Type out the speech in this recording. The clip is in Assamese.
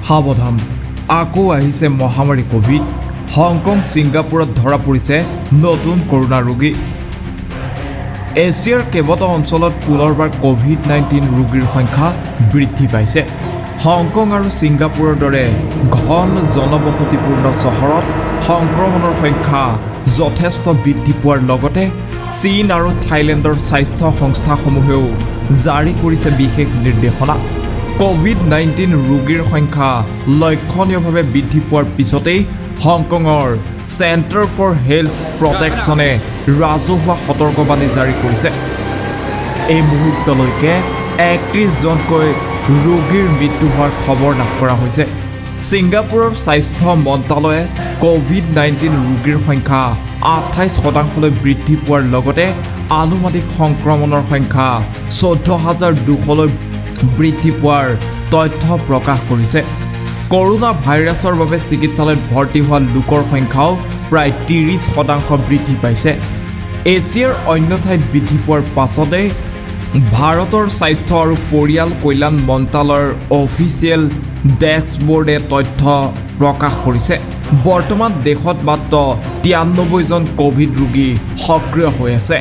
সাৱধান আকৌ আহিছে মহামাৰী কোভিড হংকং ছিংগাপুৰত ধৰা পৰিছে নতুন কৰোনা ৰোগী এছিয়াৰ কেইবাটাও অঞ্চলত পুনৰবাৰ কোভিড-19 ৰোগীৰ সংখ্যা বৃদ্ধি পাইছে হংকং আৰু ছিংগাপুৰৰ দৰে ঘন জনবসতিপূৰ্ণ চহৰত সংক্ৰমণৰ সংখ্যা যথেষ্ট বৃদ্ধি পোৱাৰ লগতে চীন আৰু থাইলেণ্ডৰ স্বাস্থ্য সংস্থাসমূহেও জাৰি কৰিছে বিশেষ নিৰ্দেশনা কোভিড-19 ৰোগীৰ সংখ্যা লক্ষণীয়ভাৱে বৃদ্ধি পোৱাৰ পিছতেই হংকঙৰ চেণ্টাৰ ফৰ হেল্থ প্ৰটেকশ্যনে ৰাজহুৱা সতৰ্কবাণী জাৰি কৰিছে এই মুহূৰ্তলৈকে 31 জনকৈ ৰোগীৰ মৃত্যু হোৱাৰ খবৰ লাভ কৰা হৈছে ছিংগাপুৰৰ স্বাস্থ্য মন্ত্ৰালয়ে কোভিড-19 ৰোগীৰ সংখ্যা 28% বৃদ্ধি পোৱাৰ লগতে আনুমানিক সংক্ৰমণৰ সংখ্যা 14,200লৈ বৃদ্ধি পোৱাৰ তথ্য প্ৰকাশ কৰিছে কৰোনা ভাইৰাছৰ বাবে চিকিৎসালয়ত ভৰ্তি হোৱা লোকৰ সংখ্যাও প্ৰায় 30% বৃদ্ধি পাইছে এছিয়াৰ অন্য ঠাইত বৃদ্ধি পোৱাৰ পাছতে ভাৰতৰ স্বাস্থ্য আৰু পৰিয়াল কল্যাণ মন্ত্ৰালয়ৰ অফিচিয়েল ডেস্কবোৰ্ডে তথ্য প্ৰকাশ কৰিছে বৰ্তমান দেশত মাত্ৰ 93 জন কোভিড ৰোগী সক্ৰিয় হৈ আছে